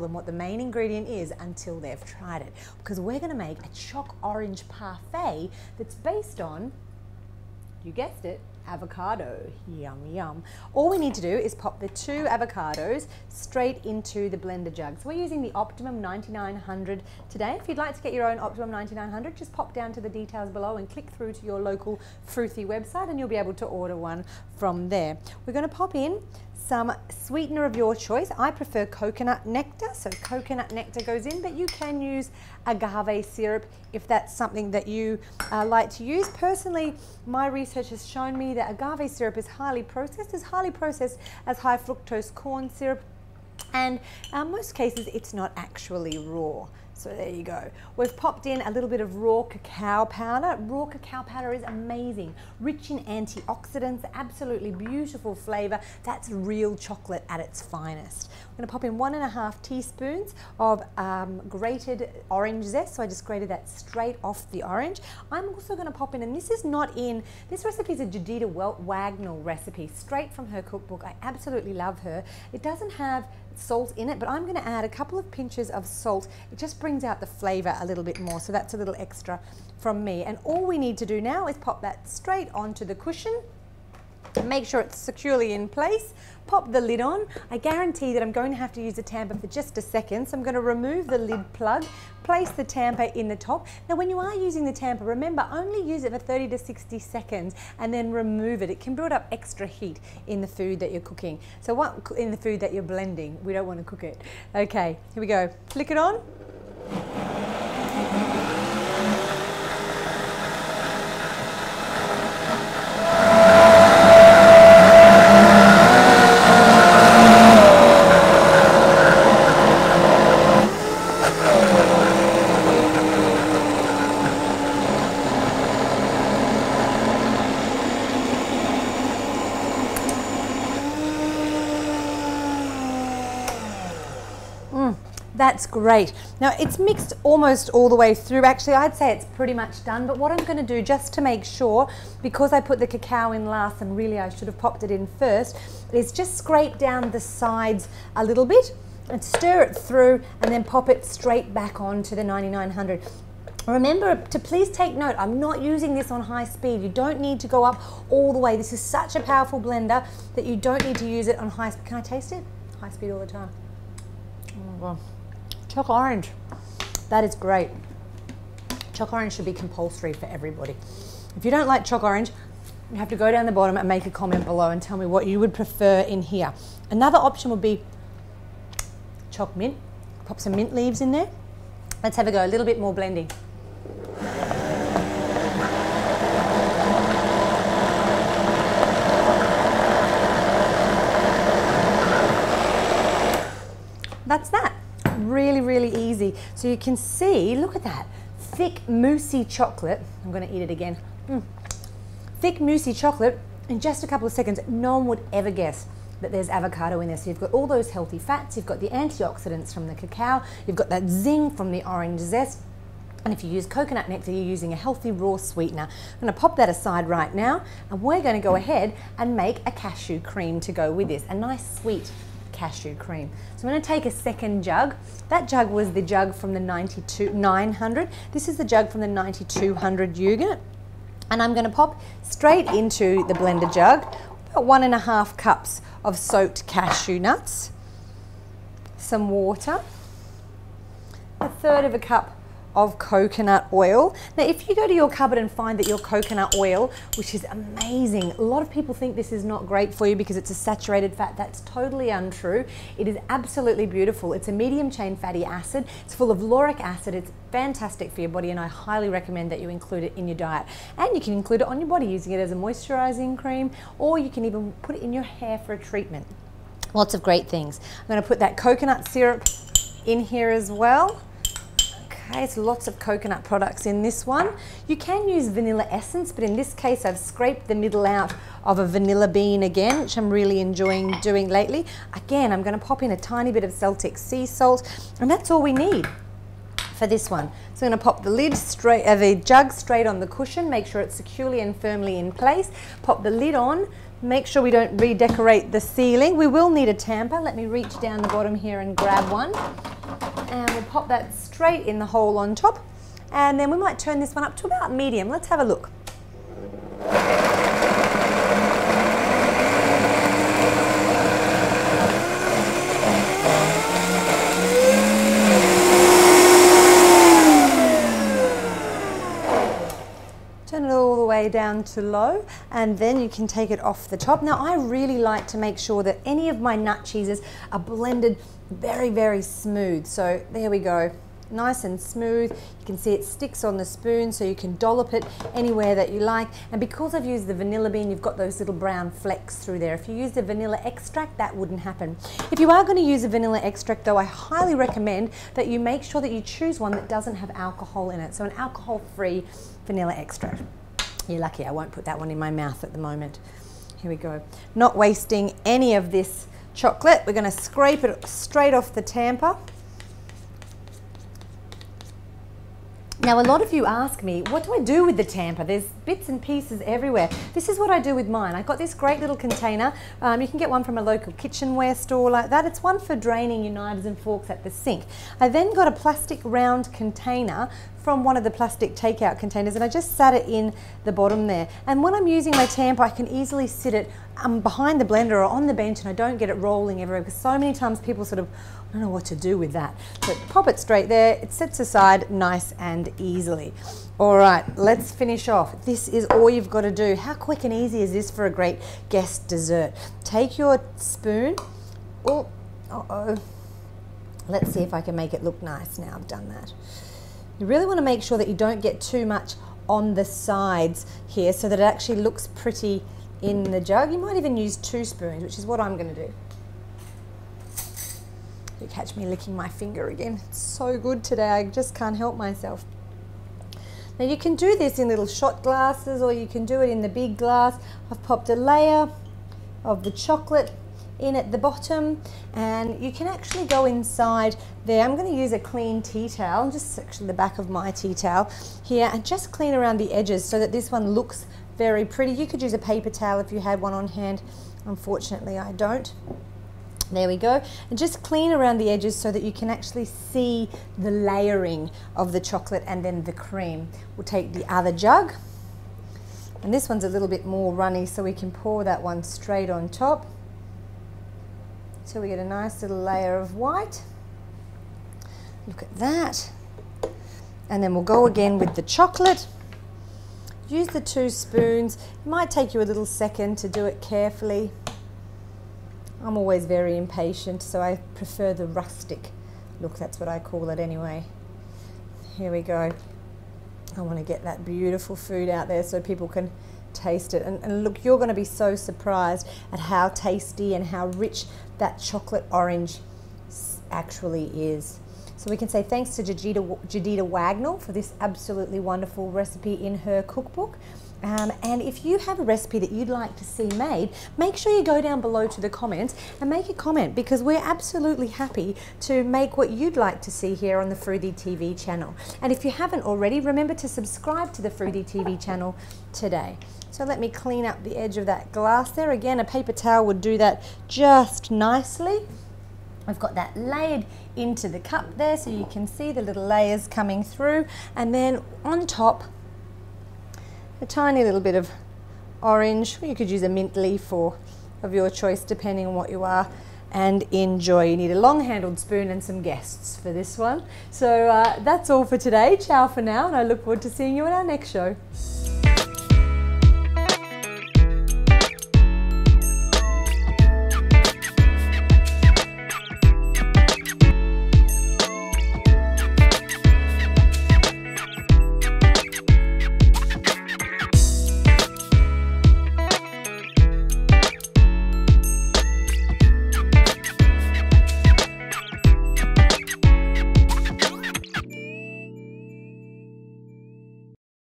them what the main ingredient is until they've tried it, because we're going to make a choc orange parfait that's based on, you guessed it, avocado. Yum, yum. All we need to do is pop the 2 avocados straight into the blender jug. So we're using the Optimum 9900 today. If you'd like to get your own Optimum 9900, just pop down to the details below and click through to your local Fruithy website and you'll be able to order one from there. We're going to pop in some sweetener of your choice. I prefer coconut nectar, so coconut nectar goes in, but you can use agave syrup if that's something that you like to use. Personally, my research has shown me that agave syrup is highly processed, as high fructose corn syrup, and in most cases it's not actually raw. So there you go. We've popped in a little bit of raw cacao powder. Raw cacao powder is amazing, rich in antioxidants, absolutely beautiful flavor. That's real chocolate at its finest. I'm gonna pop in 1.5 teaspoons of grated orange zest. So I just grated that straight off the orange. I'm also gonna pop in, and this is not in, this recipe is a Judita Wagnall recipe, straight from her cookbook. I absolutely love her. It doesn't have salt in it, but I'm going to add a couple of pinches of salt. It just brings out the flavor a little bit more, so that's a little extra from me. And all we need to do now is pop that straight onto the cushion. Make sure it's securely in place. Pop the lid on. I guarantee that I'm going to have to use the tamper for just a second, so I'm going to remove the lid plug, place the tamper in the top. Now when you are using the tamper, remember, only use it for 30 to 60 seconds and then remove it. It can build up extra heat in the food that you're cooking. So what, in the food that you're blending, we don't want to cook it. Okay, here we go. Flick it on. That's great. Now it's mixed almost all the way through. Actually, I'd say it's pretty much done, but what I'm going to do, just to make sure, because I put the cacao in last and really I should have popped it in first, is just scrape down the sides a little bit and stir it through and then pop it straight back onto the 9900. Remember to please take note, I'm not using this on high speed. You don't need to go up all the way. This is such a powerful blender that you don't need to use it on high speed. Can I taste it? High speed all the time. Oh, well. Choc orange, that is great. Choc orange should be compulsory for everybody. If you don't like choc orange, you have to go down the bottom and make a comment below and tell me what you would prefer in here. Another option would be choc mint. Pop some mint leaves in there. Let's have a go, a little bit more blending. That's that. Really, really easy. So you can see, look at that, thick, moussey chocolate. I'm going to eat it again. Thick, moussey chocolate in just a couple of seconds. No one would ever guess that there's avocado in there. So you've got all those healthy fats, you've got the antioxidants from the cacao, you've got that zing from the orange zest. And if you use coconut nectar, you're using a healthy raw sweetener. I'm going to pop that aside right now, and we're going to go ahead and make a cashew cream to go with this, a nice sweet cashew cream. So I'm going to take a second jug. That jug was the jug from the 900. This is the jug from the 9200 unit. And I'm going to pop straight into the blender jug about 1.5 cups of soaked cashew nuts, some water, 1/3 cup of coconut oil. Now if you go to your cupboard and find that your coconut oil, which is amazing, a lot of people think this is not great for you because it's a saturated fat. That's totally untrue. It is absolutely beautiful. It's a medium chain fatty acid. It's full of lauric acid. It's fantastic for your body, and I highly recommend that you include it in your diet. And you can include it on your body using it as a moisturizing cream, or you can even put it in your hair for a treatment. Lots of great things. I'm going to put that coconut syrup in here as well. Okay, so lots of coconut products in this one. You can use vanilla essence, but in this case I've scraped the middle out of a vanilla bean again, which I'm really enjoying doing lately. Again, I'm going to pop in a tiny bit of Celtic sea salt, and that's all we need for this one. So I'm going to pop the lid the jug straight on the cushion, make sure it's securely and firmly in place. Pop the lid on, Make sure we don't redecorate the ceiling. We will need a tamper. Let me reach down the bottom here and grab one. And we'll pop that straight in the hole on top. And then we might turn this one up to about medium. Let's have a look. Turn it all the way down to low, and then you can take it off the top. Now, I really like to make sure that any of my nut cheeses are blended very, very smooth. So there we go, nice and smooth. You can see it sticks on the spoon, so you can dollop it anywhere that you like. And because I've used the vanilla bean, you've got those little brown flecks through there. If you used a vanilla extract, that wouldn't happen. If you are going to use a vanilla extract though, I highly recommend that you make sure that you choose one that doesn't have alcohol in it. So an alcohol-free vanilla extract. You're lucky I won't put that one in my mouth at the moment. Here we go. Not wasting any of this chocolate. We're going to scrape it straight off the tamper. Now, a lot of you ask me, what do I do with the tamper? There's bits and pieces everywhere. This is what I do with mine. I've got this great little container. You can get one from a local kitchenware store like that. It's one for draining your knives and forks at the sink. I then got a plastic round container from one of the plastic takeout containers, and I just sat it in the bottom there. And when I'm using my tamper, I can easily sit it behind the blender or on the bench, and I don't get it rolling everywhere, because so many times people sort of, I don't know what to do with that. So pop it straight there, it sits aside nice and easily. All right, let's finish off. This is all you've got to do. How quick and easy is this for a great guest dessert? Take your spoon. Oh, uh-oh. Let's see if I can make it look nice now I've done that. You really want to make sure that you don't get too much on the sides here, so that it actually looks pretty in the jug. You might even use 2 spoons, which is what I'm going to do. You catch me licking my finger again. It's so good today, I just can't help myself. Now you can do this in little shot glasses, or you can do it in the big glass. I've popped a layer of the chocolate in at the bottom, and you can actually go inside there. I'm going to use a clean tea towel, just actually the back of my tea towel here, and just clean around the edges so that this one looks very pretty. You could use a paper towel if you had one on hand. Unfortunately, I don't. There we go. And just clean around the edges so that you can actually see the layering of the chocolate and then the cream. We'll take the other jug, and this one's a little bit more runny, so we can pour that one straight on top. So we get a nice little layer of white. Look at that. And then we'll go again with the chocolate. Use the 2 spoons. It might take you a little second to do it carefully. I'm always very impatient, so I prefer the rustic look. That's what I call it anyway. Here we go. I want to get that beautiful food out there so people can taste it. And look, you're going to be so surprised at how tasty and how rich that chocolate orange actually is. So we can say thanks to Jadita Wagnall for this absolutely wonderful recipe in her cookbook. And if you have a recipe that you'd like to see made, make sure you go down below to the comments and make a comment, because we're absolutely happy to make what you'd like to see here on the Fruity TV channel. And if you haven't already, remember to subscribe to the Fruity TV channel today. So let me clean up the edge of that glass there. Again, a paper towel would do that just nicely. I've got that layered into the cup there, so you can see the little layers coming through. And then on top, a tiny little bit of orange. You could use a mint leaf or of your choice, depending on what you are, and enjoy. You need a long-handled spoon and some guests for this one. So that's all for today. Ciao for now, and I look forward to seeing you in our next show.